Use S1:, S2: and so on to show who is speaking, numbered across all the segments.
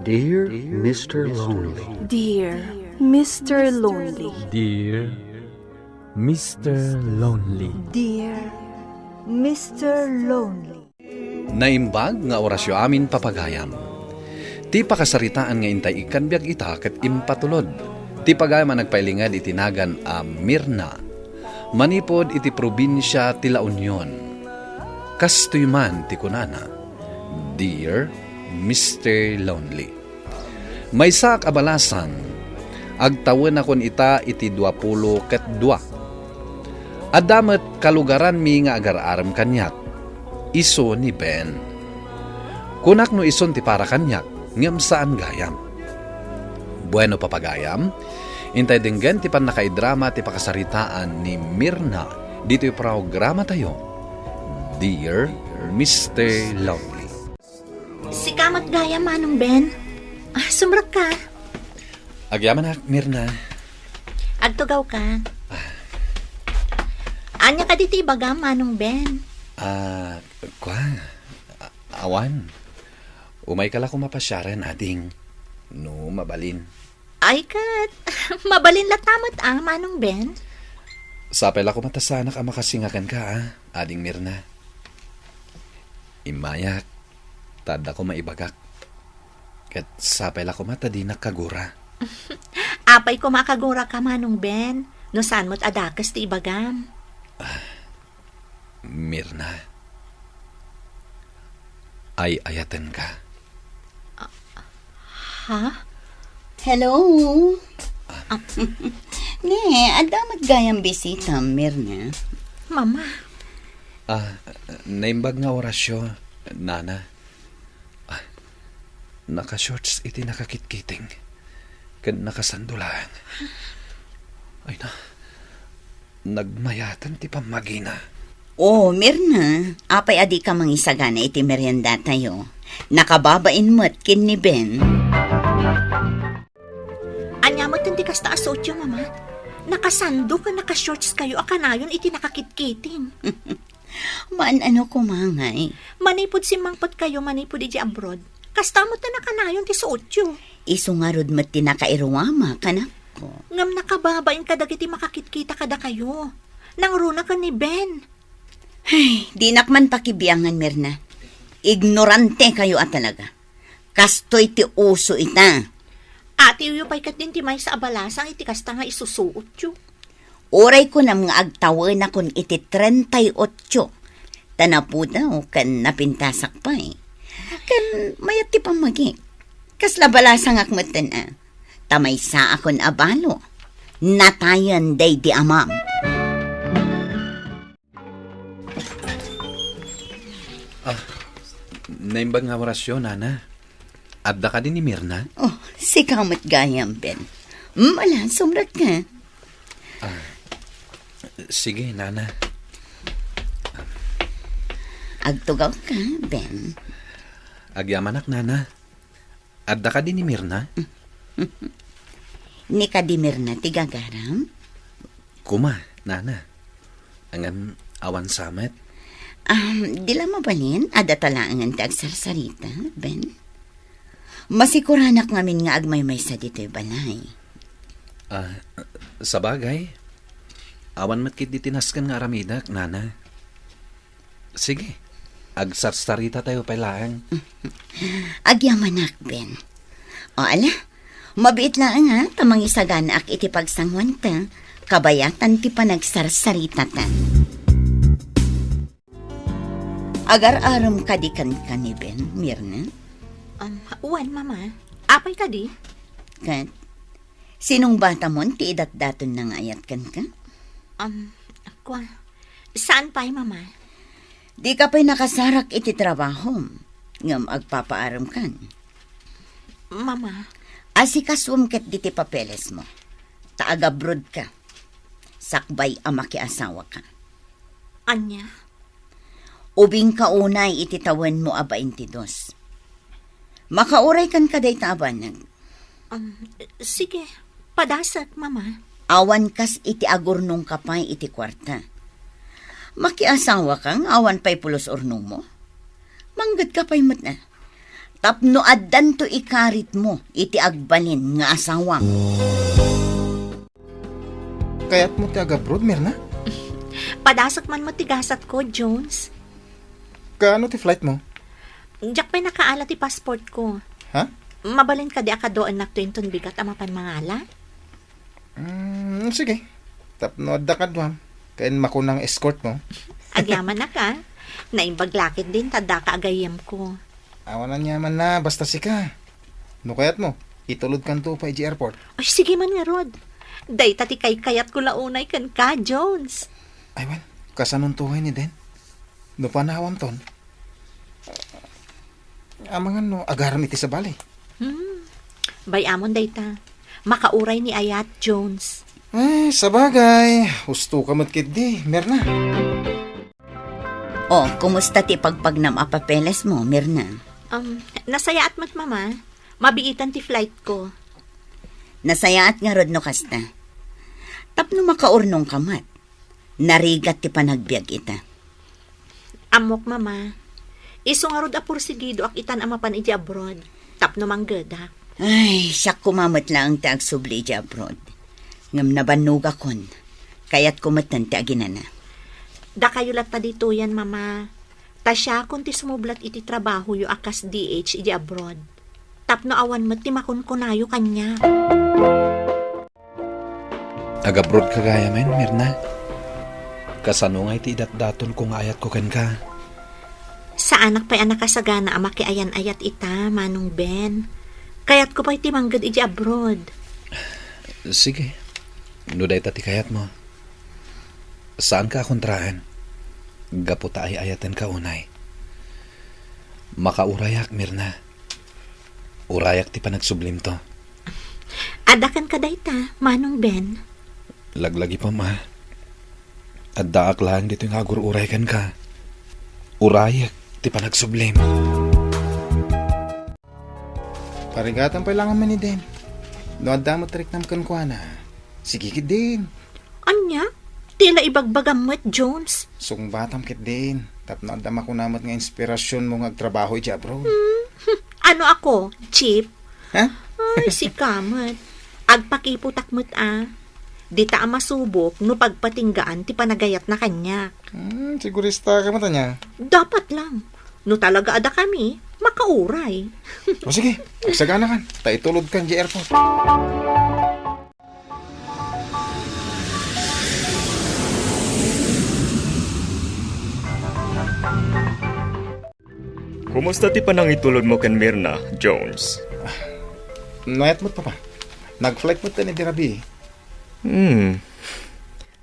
S1: Dear Mr. Lonely.
S2: Dear Mr. Lonely.
S3: Dear Mr. Lonely.
S2: Dear Mr. Lonely.
S4: Naimbag nga orasyo amin papagayam. Ti pakasaritaan nga intay ikan biag ita ket impatulod. Ti pagayam nagpailingad itinagan a Mirna. Manipod iti probinsya ti La Union. Kastoy man ti kunana. Dear Mr. Lonely. May sak abalasan. Agtawon akon ita iti 20 ket 2. Adamet kalugaran mi nga agar-aram kanyak. Iso ni Ben. Kunak no ison ti para kanyak, ngem saan gayam. Bueno papagayam, intay denggen ti pan nakaidrama ti pakasaritaan ni Mirna dito yung programa tayo. Dear Mr. Lonely.
S5: Si kamat gaya manong Ben. Sumrak ka.
S4: Agyaman ak, Mirna.
S5: Agtugaw ka. Anya ka diti baga manong Ben.
S4: Awan. Umay kala ko mapasyaran ading. No, mabalin.
S5: Ay kat, mabalin latamat manong Ben.
S4: Sapay la ko matasanak ang makasingakan ka, ading Mirna. Imayak, tada ko maibagak. Kat sapay la ko mata di nakagura.
S5: Apay ko makagura ka manong Ben. No saan mo't adakas ti ibagam.
S4: Mirna. Ay ayatan ka.
S5: Ha?
S6: Hello? Ne, adamat gayang bisita, Mirna.
S5: Mama.
S4: Naimbag nga orasyo, Nana. Naka-shorts iti nakakitkiting. Kan nakasandulang. Ay na. Nagmayatan ti pamagina.
S6: Oh, Mirna, apay adi ka mangisagana iti merienda tayo. Nakababain mo't kin ni Ben.
S5: Anya mo tindi kas taas otyo, Mama. Nakasando ka, nakashorts kayo, akanayon iti nakakitkiting.
S6: Maan ano kumangay.
S5: Manipod si mangpot kayo, manipod iti abroad. Kastamot na nakanayon ti sootyo.
S6: Isungarod mo't tinakairuwama, kanak ko.
S5: Ngam nakababain kadagiti makakitkita kada kayo. Nang runa ka ni Ben.
S6: Ay, di nakman pakibiyangan, Mirna. Ignorante kayo talaga. Kastoy ti uso ita.
S5: Ati uyo pa'y kat din ti may sa abalasang iti kasta nga isusuot yo.
S6: Oray ko nam nga agtawan akon iti 38. Tanapuda o kan napintasak pa eh. Kan mayat ti pamagi. Kasla balasang akmatan Tamay sa akon abalo. Natayan day di amam.
S4: Naimbag nga orasyo, Nana. Adda ka din ni Mirna.
S6: Oh, si kamat gayang Ben. Mala, sumrat ka.
S4: Sige, Nana.
S6: Agtugaw ka, Ben.
S4: Agyamanak, Nana. Adda ka din ni Mirna.
S6: Ni Kadimir na tigagaram.
S4: Kuma, Nana. Angan awan samet.
S6: Dila mabalin, ada talaangan ti agsarsarita, Ben. Masikuranak ngamin nga agmay-may sa dito'y balay.
S4: Sa bagay, awan matkit di tinaskan nga aramidak, Nana. Sige, agsarsarita tayo pailaan.
S6: Agyamanak, Ben. O ala, mabiit lang tamang isagana ak iti pagsangwan ta, kabayatan ti panagsarsarita ta. Agar-aram kadikan ka ni Ben, Mirna.
S5: Uwan, Mama. Apay ka di?
S6: Kat, sinong bata mo ti idat-daton nang ayat kan ka?
S5: Saan pa'y, Mama?
S6: Di ka pa'y nakasarak iti trabaho. Ngam agpapaaram kan.
S5: Mama.
S6: Asikaswam ket diti papeles mo. Taagabrod ka. Sakbay ama ki asawa ka.
S5: Anya?
S6: Ubing kaunay ititawan mo 22. Makauray kan kaday tabanag.
S5: Sige, padasat, Mama.
S6: Awan kas iti agurnong kapay iti kwarta. Makiasawa kang awan pa'y pulos ornong mo. Manggad ka pa'y mat na. Tapno addan to ikarit mo, iti agbalin nga asawam.
S7: Kaya't mo ti aga-abroad, Mirna?
S5: Padasak man mo tigasat ko, Jones.
S7: Kaano ti flight mo?
S5: Diyak pa nakaala ti passport ko.
S7: Ha?
S5: Mabalin ka di akadoan nak to inton bigat amapan mangala?
S7: Sige. Tapno adda kadwam. Kain makunang escort mo.
S5: Agyaman na ka. Naimbaglakit din, tada ka agayam ko.
S7: Awan na niyaman na, basta sika. No kayat mo, itulod kan to pa airport.
S5: Ay, sige man nga, Rod. Day tati kay kayat ko launay kan ka, Jones.
S7: Aywan, kasanon tuhay ni Den. No panawam ton. Amangan no, agaram iti sa balay.
S5: Bayamon day ta. Makauray ni Ayat, Jones.
S7: Sabagay. Husto ka matkid di, Mirna.
S6: Oh, kumusta ti pagpagnam a papeles mo, Mirna?
S5: Nasaya at mat, mama. Mabiitan ti flight ko.
S6: Nasayaat nga rod no kasta. Tapno makaurnong kamat. Narigat ti panagbiag ita.
S5: Amok, mama. Iso nga rod apursigido ak itan amapan iti abroad. Tapno manggada.
S6: Ay, siya kumamot lang ti agsubli iti abroad. Ngam nabanuga kon. Kaya't kumatan ti aginana.
S5: Da kayo lat ta dito yan, mama. Ta siya kung ti sumublat iti trabaho yu akas DH iti abroad. Tapno awan mat ti makunkunayo kanya.
S4: Agabrod ka gaya men, Mirna. Kasano nga iti idat-daton kung ayat ko kan ka.
S5: Sa anak pa'y anak kasagana ama ki ayan-ayat ita, Manong Ben. Kayat ko pa'y timanggad iti abroad.
S4: Sige. Nuday tati kayat mo. Saan ka kontrahan? Gaputa ay ayatan ka unay. Makaurayak, Mirna. Urayak ti panagsublim to.
S5: Adakan ka dayta, Manong Ben.
S4: Laglagi pa ma. Addaak lang dito yung agur-uray kan ka. Urayak ti panagsublim.
S7: Parigatan pa lang man ni Den. No adda mo tarik nam kan kuana. Sige kid din.
S5: Anya? Tila ibagbagam mat, Jones.
S7: Sung batam kit din. Tapno adda makunamat nga inspirasyon mo nga agtrabaho iti abroad.
S5: Ano ako? Chip?
S7: Ha?
S5: Ay, si Kamat. Agpakiputak mo't Di ta masubok no pagpatinggaan ti panagayat na kanya.
S7: Sigurista ka mata niya.
S5: Dapat lang. No talaga ada kami, makauray.
S7: O sige, agsagana kan. Taitulod kan di airport.
S8: Kumusta ti panang itulod mo kan Mirna, Jones?
S7: Nayat mo't papa. Nag-flight mo't ni Dirabi.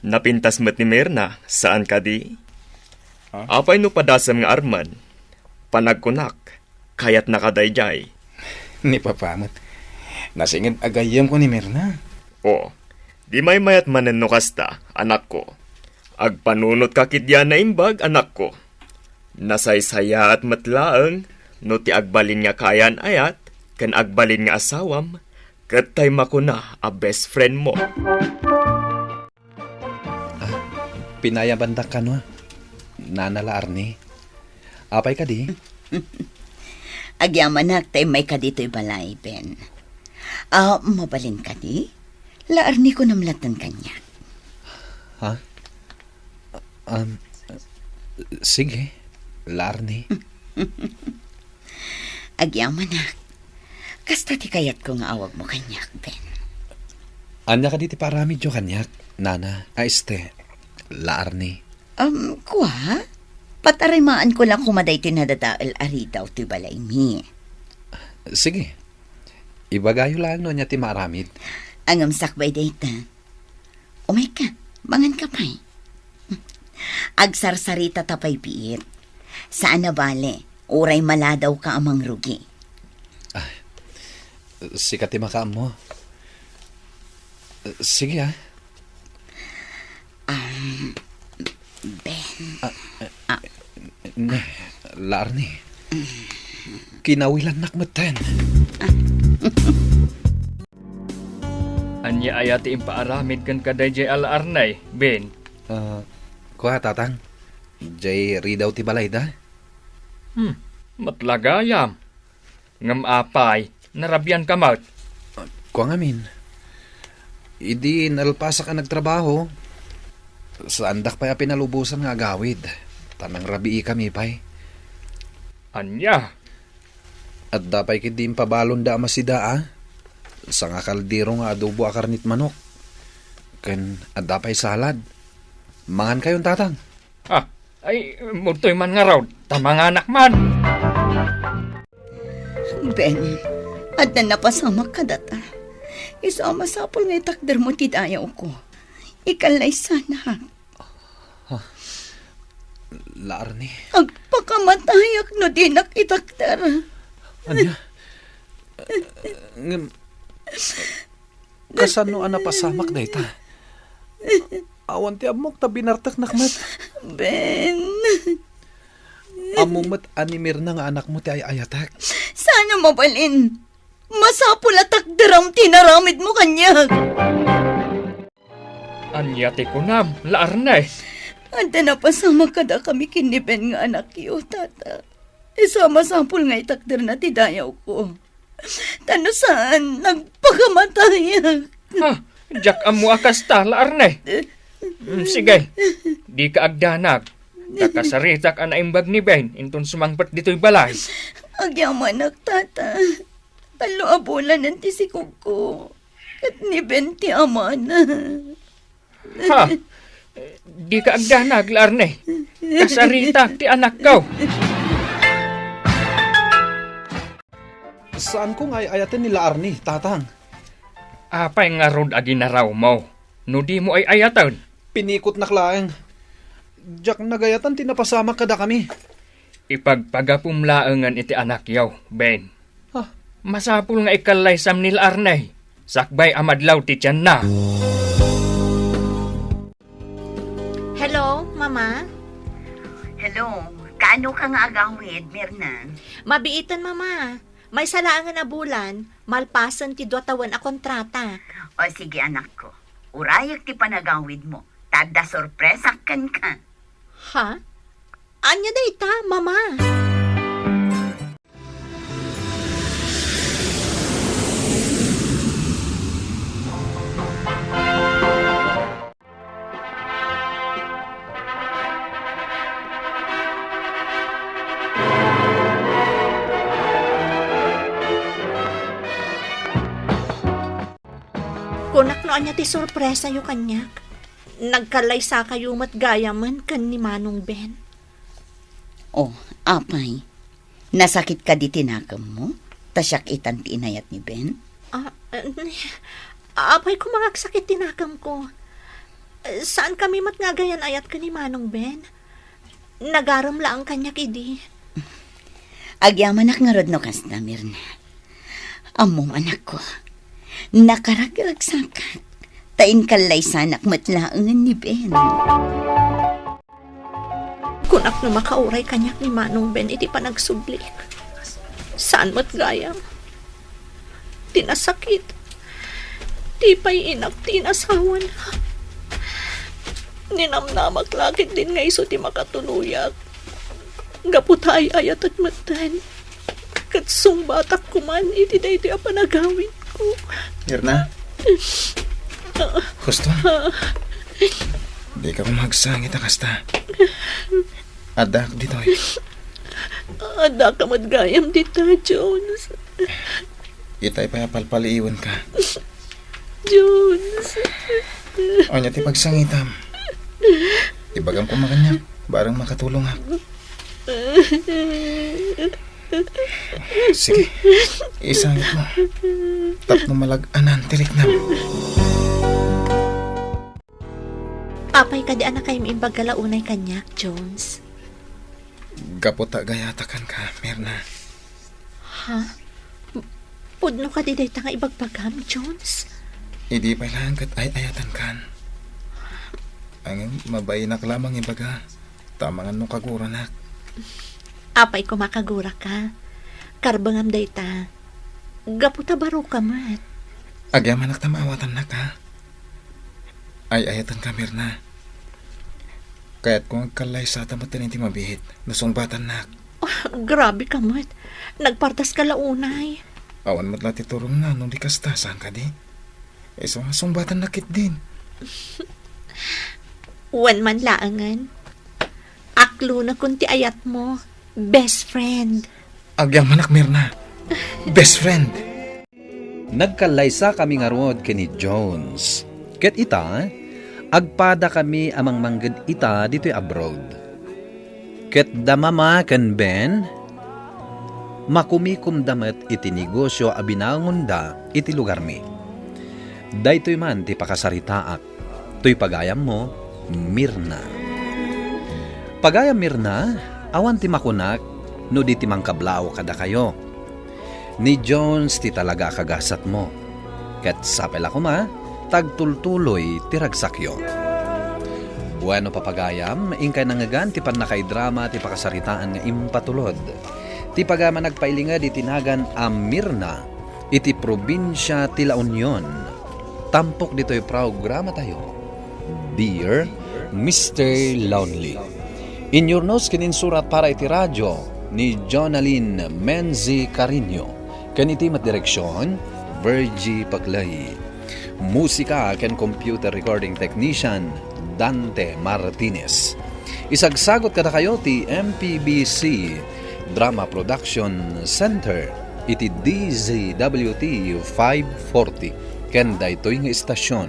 S8: Napintas mo't ni Mirna, saan ka di? Apay no padasam nga arman, panagkunak, kayat nakadayjay.
S7: Ni papa mo't. Nasingid agayam ko ni Mirna.
S8: O, di may mayat manen no kasta, anak ko. Agpanunot ka kityan na imbag, anak ko. Nasaysaya at matlaang, no ti agbalin nga kayan ayat, kan agbalin nga asawam, katay makuna a best friend mo.
S4: Pinayabandak ka no? Nanala Arnie. Apay ka di?
S6: Agyamanak tay may ka dito'y balay, Ben. Mabalin ka di? Laarni ko namlatan kanya.
S4: Ha? Sige. Larni.
S6: Agyamanak. Kasta ti kayat ko nga awag mo kanyak, Ben.
S4: Anya ka diti paramid yo kanyak, nana. Larni.
S6: Kuha? Patarimaan ko lang kumaday tinadadaal ari daw ti balay mi.
S4: Sige. Ibagayo lang no niya ti maramid.
S6: Ang sakbay data. Umay ka, mangan ka pa'y. Agsarsarita tapay piit. Saan na bale, uray maladaw ka amang rugi.
S4: Sikat ti makaam mo. Sige
S6: Ben.
S4: Larni. Kinawilan nakmatan.
S9: Anya ayati impaaramid kan kaday jay alarnay, Ben.
S4: Kuha tatang. Jay ridaw ti balay da?
S9: Matlagayam. Ngam apay, narabyan ka maut.
S4: Kuang amin. Idi nalpasa ka nagtrabaho. Sa andak pa pinalubusan nga gawid. Tanang rabii kami pay.
S9: Anya,
S4: At dapay kidim pabalon da masida sa nga kaldero nga adobo a karnit manok. Ken at dapay salad. Mangan kayong tatang.
S9: ay mutoy man nga raw, tamang anak man.
S6: Ben, at na napasama ka data. Isama sapol nga itakder mo tidayaw ko. Ikalay sana.
S4: Laarni.
S6: Agpakamatayak no di nakitakder.
S4: Anya? Kasano ang napasamak na ita? Awan ti amok ta binartak nakmat.
S6: Ben,
S4: Amumat animir na nga anak mo ti ay ayatak.
S6: sana mabalin. Masapul at takderam tinaramid mo kanya.
S9: Anya ti kunam, laarnay.
S6: At na napasama ka da kami kiniben nga anak iyo, tata. Isama sapul nga itakder na tidayaw ko. Tano saan nagpakamataya.
S9: Jak amu akas ta, laarnay. Sige, di ka agdanag. Kakasaritak ang naimbag ni Ben, inton sumangpat dito'y balay.
S6: Agyaman tata. Talo abulan ng tisikog ko. At ni Benti aman.
S9: Di ka agdanag, laarnay. Kasaritak ti anak ko.
S4: Saan kong ay ayatin nila Arni, tatang?
S9: Apay nga rod aginaraw mo. No di mo ay ayatan.
S4: Pinikot na klaeng. Diyak nagayatan tinapasama kada kami.
S9: Ipagpagapumlaangan iti anak yaw, Ben. Masapul nga ikalay sam nil arnay. Sakbay amadlaw ti tiyan na.
S5: Hello, Mama?
S6: Hello, kaano ka nga agawid, Mirna?
S5: Mabiitan, Mama. May salaangan na bulan, malpasan ti duwatawan a kontrata.
S6: O sige anak ko, urayak ti panagawid mo. Tada sorpresa kan ka.
S5: Ha? Anya dayta, Mama? Kunak no anya ti sorpresa yu kanyak. Nagkalay sa kayo matgayaman kan ni Manong Ben.
S6: Oh, apay. Nasakit ka di tinakam mo? Tasyak itan ti inayat ni Ben?
S5: Apay ko mangaksakit tinakam ko. Saan kami matngagayan ayat ka ni Manong Ben? Nagaram lang kanyak idi.
S6: Agyaman ak nga rod no kasta, Mirna. Amom anak ko. Nakaragagsakat. Tain kalay sanak matlaangan ni Ben.
S5: Kunak na makauray kanyak ni Manong Ben, iti panagsublik. Saan matgayam? Tinasakit. Di pa'y inak tinasawan. Ninamnamak lakit din nga iso ti makatuluyak. Gaputay ayat at matan. Katsong batak kuman, iti day ti apanagawin ko.
S7: Mirna? Gusto? Di ka kumagsangit kasta. Adak dito eh.
S5: Ada ka madgayam dita, Jones.
S7: Itay payapalpaliiwan ka.
S5: Jones.
S7: O niya ti pagsangitam. Ibagam ko makanyak. Barang makatulong ha. Sige. Isangit mo. Tapno malag-anan tirik na.
S5: Apay ka di anak kayong imbagala unay kanyak, Jones.
S7: Gaputa gayatakan ka, Mirna.
S5: Ha? Pudno ka di dayta nga ibagbagam, Jones?
S7: Hindi pa lang kat ayatan kan. Ang mabayinak lamang ibaga. Tamangan no kaguranak.
S5: Apay ko makagura ka. Karbangam dayta. Gaputa baro ka mat.
S7: Agyamanak tamawatan na ka. Ay ayatan ka, Mirna. Kaya't kung kalay sa tamatin hindi mabihit, nasungbatan nak.
S5: Grabe ka, mat. Nagpartas ka launay.
S7: Awan matla ti turong na nung di kasta, saan ka di? Sumbatan nakit din.
S5: Wan man laangan. Aklo na kunti ayat mo. Best friend.
S7: Agyang manak, Mirna. Best friend.
S4: Nagkalaysa kami nga rod kini Jones. Ket ita, agpada kami amang mangged ita dito'y abroad. Ket damama ken Ben, makumikum damet iti negosyo a binangon da iti lugar mi. Daytoy man ti pakasaritaak, to'y pagayam mo, Mirna. Pagayam Mirna, awan ti makunak, no di ti mangkablao kada kayo. Ni Jones ti talaga kagasat mo. Ket sapel ako ma, tagtultuloy ti ragsakyo. Bueno papagayam, ingkay nangagan ti panakay-drama ti pakasaritaan nga impatulod. Ti pagama nagpailingad iti nagan a Mirna, iti probinsya ti La Union. Tampok dito'y programa tayo. Dear Mr. Lonely. In your notes kininsurat para iti radyo ni Jonaline Menzi Carino. Kanitimat direksyon, Virgie Paglay. Musika ken computer recording technician, Dante Martinez. Isagsagot kada kayo ti MPBC Drama Production Center iti DZWT 540 ken daytoy nga istasyon.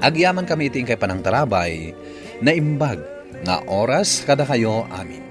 S4: Agyaman kami iti kay panang tarabay na imbag nga oras kada kayo amin.